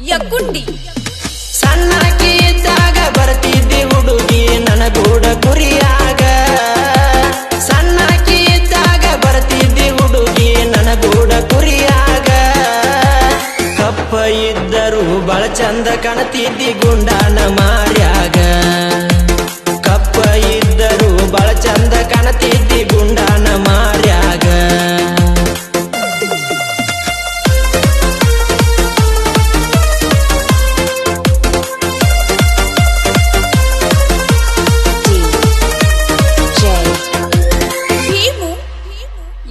ಯಕ್ಕುಂಡಿ ಸಣ್ಣಕಿ ಇದ್ದಾಗ ಬರ್ತಿದ್ದಿ ಹುಡುಗಿ ನನಗೂಡ ಕುರಿಯಾಗ ಸಣ್ಣಕಿ ಇದ್ದಾಗ ಬರ್ತಿದ್ದಿ ಹುಡುಗಿ ನನಗೂಡ ಕುರಿಯಾಗ ಕಪ್ಪ ಇದ್ದರು ಬಳ ಚಂದ ಕಾಣತಿದ್ದಿ ಗುಂಡಾನ ಮಾರ್ಯಾಗ ಕಪ್ಪ ಇದ್ದರು ಬಳ ಚಂದ ಕಾಣತಿದ್ದಿ ಗುಂಡಾನ ಮಾರ್ಯಾಗ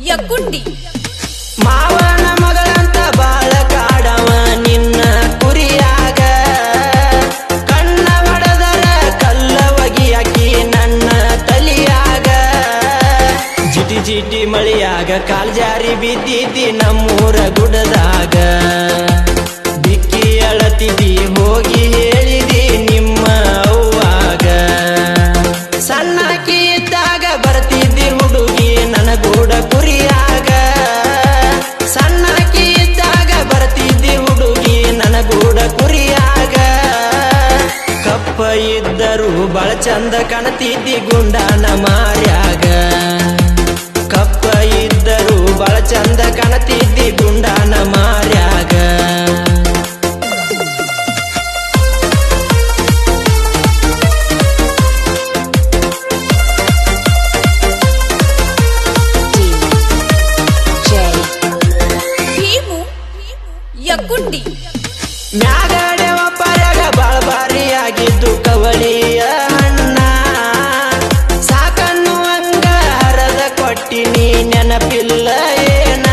ಯಕ್ಕುಂಡಿ ಮಾವನ ಮಗಳಂತ ಬಾಳ ಕಾಡವ ನಿನ್ನ ಕುರಿಯಾಗ ಕಣ್ಣ ಹೊಡೆದರ ಕಲ್ಲ ಒಗಿಯಾಕಿ ನನ್ನ ತಲಿಯಾಗ ಜಿಟಿ ಜಿಟಿ ಮಳಿಯಾಗ ಕಾಲ್ ಜಾರಿ ಬಿದ್ದಿದ್ದಿ ನಮ್ಮೂರ ಗುಡದಾಗ ಬಿಕ್ಕಿ ಅಳತಿದ್ದಿ ಹೋಗಿ ಹೇಳಿದಿ ನಿಮ್ಮ ಅವ್ವಾಗ ಸಣ್ಣಕಿ ಇದ್ದಾಗ ಬರ್ತಿದ್ದಿ ಹುಡುಗಿ ನನಗೂಡ ಕುರಿಯಾಗ ಸಣ್ಣಕಿ ಇದ್ದಾಗ ಬರ್ತಿದ್ದಿ ಹುಡುಗಿ ನನಗೂಡ ಕುರಿಯಾಗ ಕಪ್ಪ ಇದ್ದರು ಬಳ ಚಂದ ಕಾಣತಿದ್ದಿ ಗುಂಡಾನ ಮಾರ್ಯಾಗ ಕಪ್ಪ ಇದ್ದರು ಬಳ ಚಂದ ಕಾಣತಿದ್ದಿ ಗುಂಡಾನ ಮಾರ್ಯಾಗ ಯಕ್ಕುಂಡಿ ಮ್ಯಾಗಡೆ ಒಬ್ಬರಾಗ ಬಾಳ್ಬಾರಿಯಾಗಿದ್ದು ಕವಳಿಯ ಅಣ್ಣ ಸಾಕನ್ನು ಹಂಗ ಹರದ ಕೊಟ್ಟಿನಿ ನೆನಪಿಲ್ಲ ಏನ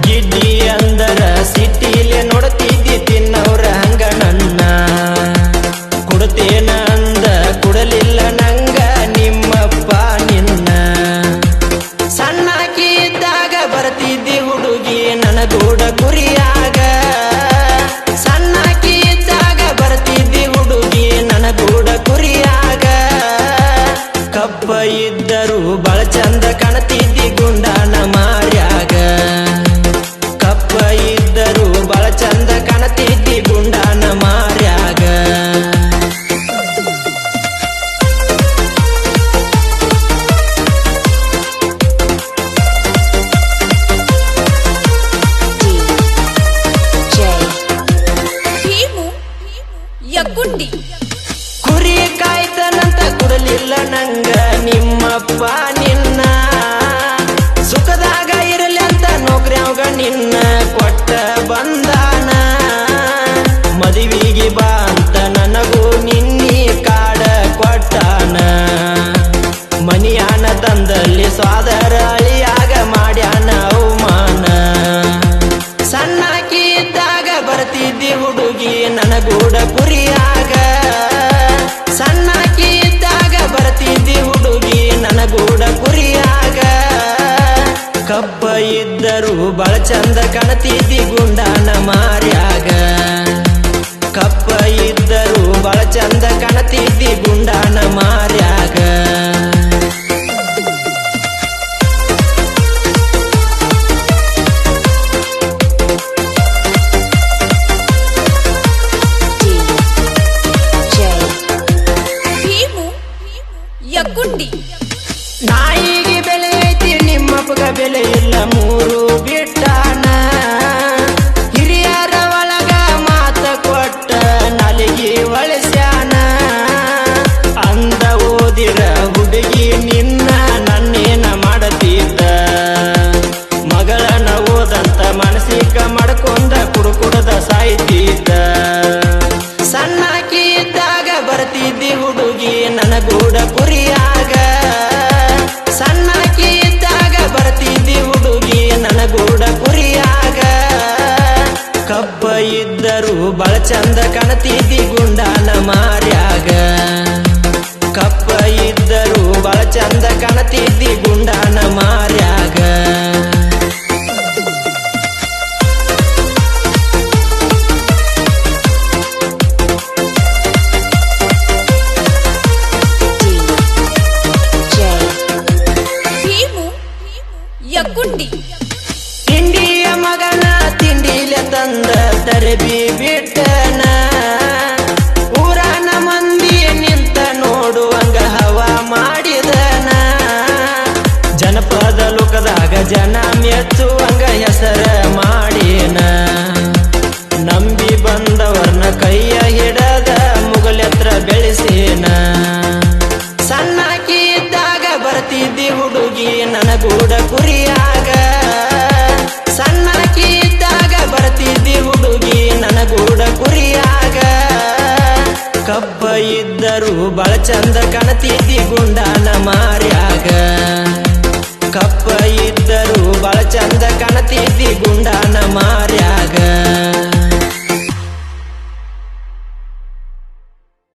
ಗಿಡ್ಡಿ ಅಂದರ ಸಿಟ್ಟಿಲೆ ನೋಡ್ತಿದ್ದಿ ತಿನ್ನವ್ರ ಹಂಗ ನನ್ನ ಕೊಡ್ತೇನ ಅಂದ ಕೊಡಲಿಲ್ಲ ನಂಗ ನಿಮ್ಮಪ್ಪ ನಿನ್ನ ಸಣ್ಣಕಿ ಇದ್ದಾಗ ಬರ್ತಿದ್ದಿ ಹುಡುಗಿ ನನಗೂಡ ಕುರಿಯಾಗ ಸಣ್ಣಕಿ ಇದ್ದಾಗ ಬರ್ತಿದ್ದಿ ಹುಡುಗಿ ನನಗೂಡ ಕುರಿಯಾಗ ಕಪ್ಪ ಇದ್ದರು ಬಳ ಚಂದ ಕಾಣತಿದ್ದಿ ಗುಂಡಾನ ಮಾರ್ಯಾಗ ಕಪ್ಪ ಇದ್ದರು ಬಳ ಚಂದ ಕಾಣತಿದ್ದಿ ಗುಂಡಾನ ಮಾರ್ಯಾಗ ಯಕ್ಕುಂಡಿ ಕುರಿ ಕಾಯ್ತನಂತ ಕೊಡಲಿಲ್ಲ ನಂಗ ನಿಮ್ಮಪ್ಪ ನಿನ್ನ ಸುಖದಾಗ ಇರಲಿ ಅಂತ ನೌಕರಿಯಾಗ ನಿನ್ನ ಕೊಟ್ಟ ಬಂದಾನ ಮದುವಿಗೆ ಬಾ ಅಂತ ನನಗೂ ನಿನ್ನಿ ಕಾಡ ಕೊಟ್ಟಾನ ಮನಿಯಾನ ತಂದಲ್ಲಿ ಸ್ವಾದರ ಅಳಿಯಾಗ ಮಾಡ್ಯಾನ ಅವಮಾನ ಸಣ್ಣಕಿ ಇದ್ದಾಗ ಬರ್ತಿದ್ದಿ ಹುಡುಗಿ ನನಗೂಡ ಕುರಿಯಾಗ ಸಣ್ಣಕಿ ಇದ್ದಾಗ ಬರ್ತಿದ್ದಿ ಹುಡುಗಿ ನನಗೂಡ ಕುರಿಯಾಗ ಕಪ್ಪ ಇದ್ದರು ಬಳ ಚಂದ ಕಾಣತಿದ್ದಿ ಗುಂಡಾನ ಮಾರ್ಯಾಗ ಕಪ್ಪ ಇದ್ದರು ಬಳ ಚಂದ ಕಾಣತಿದ್ದಿ ಗುಂಡಾನ ಮಾರ್ಯಾಗ ಯಕ್ಕುಂಡಿ ನಾಯಿಗೆ ಬೆಲೆ ಐತಿ ನಿಮ್ಮಪ್ಪಗ ಬೆಲೆ ಇಲ್ಲ ಮೂರು ಬಿಟ್ಟಾನ ಹಿರಿಯರ ಒಳಗ ಮಾತ ಕೊಟ್ಟ ನಾಲಿಗೆ ಒಳಸ್ಯಾನ ಅಂದ ಓದಿರ ಹುಡುಗಿ ನಿನ್ನ ನನ್ನೇನ ಮಾಡತಿದ್ದ ಮಗಳನ ಓದಂತ ಮನಸ್ಸಿಗ ಮಾಡ್ಕೊಂಡ ಕುಡುಕುಡದ ಸಾಯ್ತಿದ್ದ ಸಣ್ಣಕಿ ಇದ್ದಾಗ ಬರ್ತಿದ್ದಿ ಹುಡುಗಿ ನನಗೂಡ ಕುರಿಯಾಗ ಸಣ್ಣಕಿ ಇದ್ದಾಗ ಬರ್ತಿದ್ದಿ ಹುಡುಗಿ ನನಗೂಡ ಕುರಿಯಾಗ ಕಪ್ಪ ಇದ್ದರು ಬಳ ಚಂದ ಕಾಣತಿದ್ದಿ ಗುಂಡಾನ ಮಾರ್ಯಾಗ ಕಪ್ಪ ಇದ್ದರು ಬಳ ಚಂದ ಕಾಣತಿದ್ದಿ ಗುಂಡಾನ ಮಾರ್ಯಾಗ ಯಕ್ಕುಂಡಿ ತಿಂಡಿಯ ಮಗನ ತಿಂಡಿಲೆತ್ತ ತಂದ ತರಬಿ ಬಿಟ್ಟನ ಊರಾನ ಮಂದಿ ನಿಂತ ನೋಡುವಂಗ ಹವಾ ಮಾಡಿದನ ಜನಪದ ಲೋಕದಾಗ ಜನ ಮೆಚ್ಚುವಂಗ ಹೆಸರ ಮಾಡಿನ ನಂಬಿ ಬಂದವರ್ನ ಕೈಯ ಹಿಡದ ಮುಗಲೆತ್ರ ಬೆಳೆಸಿನ ಸಣ್ಣಕಿ ಇದ್ದಾಗ ಬರ್ತಿದ್ದಿ ಹುಡುಗಿ ನನಗೂಡ ಕುರಿಯಾಗ ಸಣ್ಣಕಿ ಇದ್ದಾಗ ಬರ್ತಿದ್ದಿ ಹುಡುಗಿ ನನಗೂಡ ಕುರಿಯಾಗ ಕಬ್ಬ ಇದ್ದರು ಬಳ ಚಂದ ಕಾಣತಿದ್ದಿ ಗುಂಡಾನ ಮಾರ್ಯಾಗ ಕಪ್ಪ ಇದ್ದರು ಬಳ ಚಂದ ಕಾಣತಿದ್ದಿ ಗುಂಡಾನ ಮಾರ್ಯಾಗ